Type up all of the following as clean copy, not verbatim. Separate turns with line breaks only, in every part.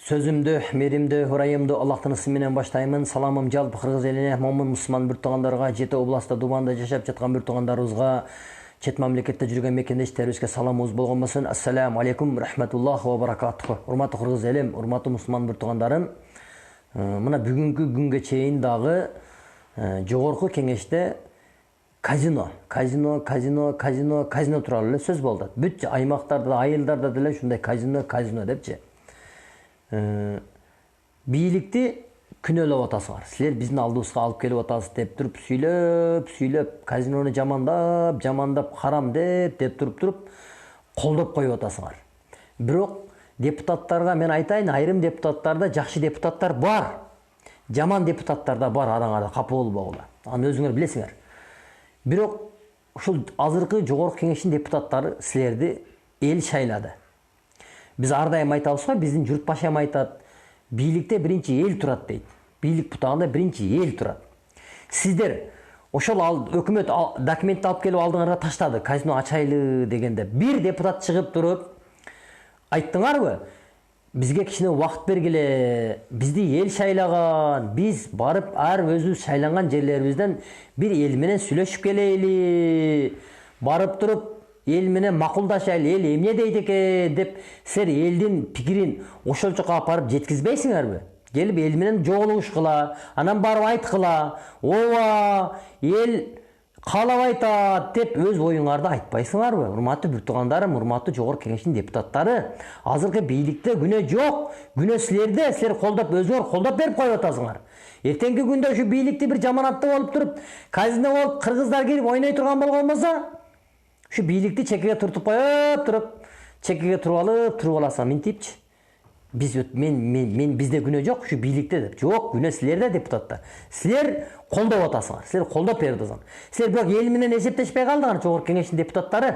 Sözümдü, меримді, ұрайымды Аллахтың ісіменен баштаймын. Саламым жалпы қырғыз еліне, момын мұсылман бір туғандарға, жеті областа Дубанда жашап жатқан бір туғандарыбызға, чет мамлекетте жүрген мекендештерибизге саламыбыз болгон болсун. Ассаламу алейкум, рахматуллахи ва баракатуху. Урматтуу кыргыз элим, урматтуу мусулман бір туғандарым. Мына бүгүнкү күнгө чейин дагы жогорку кеңеште казино тууралуу эле сөз болду. Бүт аймактарда, айылдарда деле ушундай казино депчи. Бийликти күнөөлөп атасыңар. Силер биздин алдыбызга алып келип атасыз деп туруп сүйлөп, казинону жамандап, харам деп туруп колдоп коюп атасыңар. Бирок депутаттарга мен айтайын, айрым депутаттарда жакшы депутаттар бар. Жаман депутаттар да бар, араңарда капа болбогула. Аны өзүңөр билесиңер. Бирок ушул азыркы жогорку кеңештин депутаттары силерди эл шайлады. Biz ардайым айтабыз го, биздин журтбашым айтат, бийликте биринчи эл турат дейт. Бийлик бутагында биринчи эл турат. Сиздер ошол өкмөт документти алып келип алдыңарга таштады, казино ачайлы дегенде бир депутат чыгып туруп айттыңарбы? Бизге кичине убакыт бергиле, бизди эл шайлаган, биз барып ар өзүбүз шайланган жерлерибизден бир эл менен сүйлөшүп келели, барып туруп эл менен макулдашайлы, эл эмне дейт экен деп силер элдин пикирин ошол жака апарып жеткизбейсиңерби? Келип эл менен жолугушкыла, анан барып айткыла, ооба, эл каалап айтат деп өз оюңарды айтпайсыңарбы? Урматтуу бир туугандарым, урматтуу жогорку кеңештин депутаттары, азыркы бийликте күнөө жок, күнөө силерде, силер өзүңөр колдоп берип коюп атасыңар. Эртеңки күндө ушу бийликти бир жаманатты болуп туруп, казино болуп кыргыздар келип ойной турган болгон болсо, şu бийликти чекеге туртуп коюп туруп, чекеге туруп аласың, минтипчи. Бизде күнөө жок, şu бийликте деп. Жок, күнөө силерде депутаттар. Силер колдоп атасыңар, силер колдоп берип атасыңар. Силер бирок эл менен эсептешпей калдыңар, жогорку кеңештин депутаттары.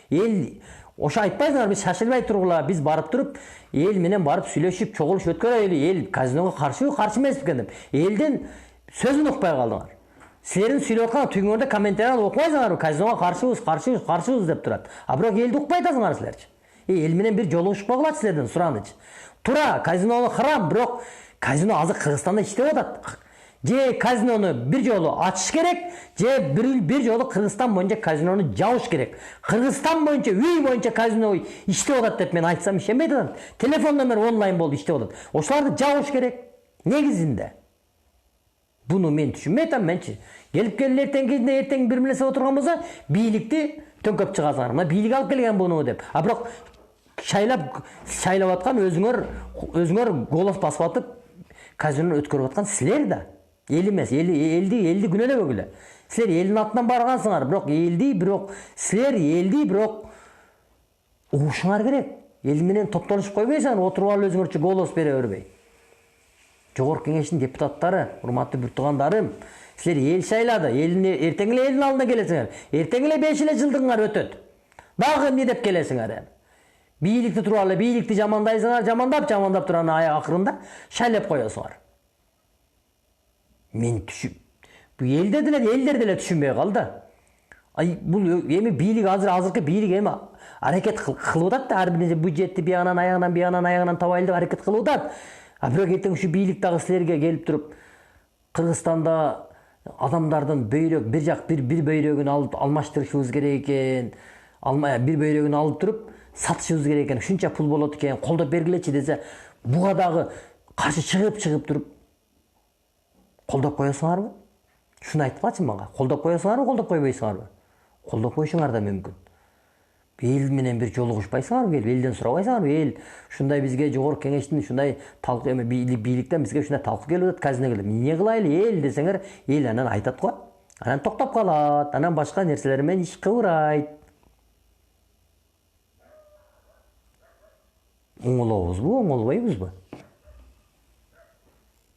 Эл ошо айтпайсыңар, биз шашылбай тургула, биз барып туруп, эл менен барып сүйлөшүп, чогулуш өткөрөлү, эл казиного каршы эмес экен деп. Элдин сөзүн укпай калдыңар. Силердин сүйлөп аткан түгүңөрдө комментарий окубайсыңарбы? Казиного каршыбыз деп турат. А бирок элди укпай атасыңар силерчи. Эл менен бир жолугушпагыла силердин суранычы. Туура, казино харам, бирок казино азыр Кыргызстанда иштеп атат. Же казинону бир жолу ачыш керек, же бир жолу Кыргызстан боюнча казинону жабыш керек. Кыргызстан боюнча, үй боюнча казино иштеп атат деп мен айтсам ишенбейт атам. Телефон номер онлайн болду иштеп атат. Ошоларды жабыш керек. Негизинде. Буну мен түшүнбөй атам менчи. Келип эртең бир нерсе отурган болсо, бийликти төңкөп чыгасыңар. Мына бийлик алып келген буну деп. А бирок шайлап аткан өзүңөр голос басып атып, казинону өткөрүп аткан силер да. Эл эмес, элди күнөөлөбөгүлө. Силер элдин атынан баргансыңар, силер элди угушуңар керек. Эл менен топтолушуп койбойсуңар, отуруп алып өзүңөрчө голос бере бербей. Жогорку кеңештин депутаттары, урматтуу бир туугандарым, силер эл шайлады, эртең эле элдин алдына келесиңер. Эртең эле 5 жылдыгыңар өтөт. Дагы эмне деп келесиңер? Бийликти тууралуу, бийликти жамандайсыңар, жамандап турган акырында шайлап коесуңар. Мен бул элдер деле түшүнбөй калды. Бул эми бийлик азыркы бийлик эми аракет кылып атат да, ар бир бюджетти биягынан аягынан табайлы деп аракет кылып атат. А бирок эртең ушу бийлик дагы силерге келип туруп, Кыргызстанда адамдардын бөйрөк, бир бөйрөгүн алып алмаштырышыбыз керек экен, бир бөйрөгүн алып туруп сатышыбыз керек экен, ушунча пул болот экен, колдоп бергилечи десе, буга дагы каршы чыгып туруп колдоп коесуңарбы? Шуну айтпачы мага. Колдоп коесуңарбы, колдоп койбойсуңарбы? Колдоп коюшуңар да мүмкүн. Эл менен бир жолугушпайсыңарбы, элден сурабайсыңарбы? Эл ушундай бизге жогорку кеңештин ушундай талкуу бийликтен бизге ушундай талкуу келип атат, казино келип. Эмне кылайлы эл десеңер, эл анан айтат го. Анан токтоп калат, анан башка нерселер менен иш кыбырайт. Оңолобузбу, оңолбойбузбу?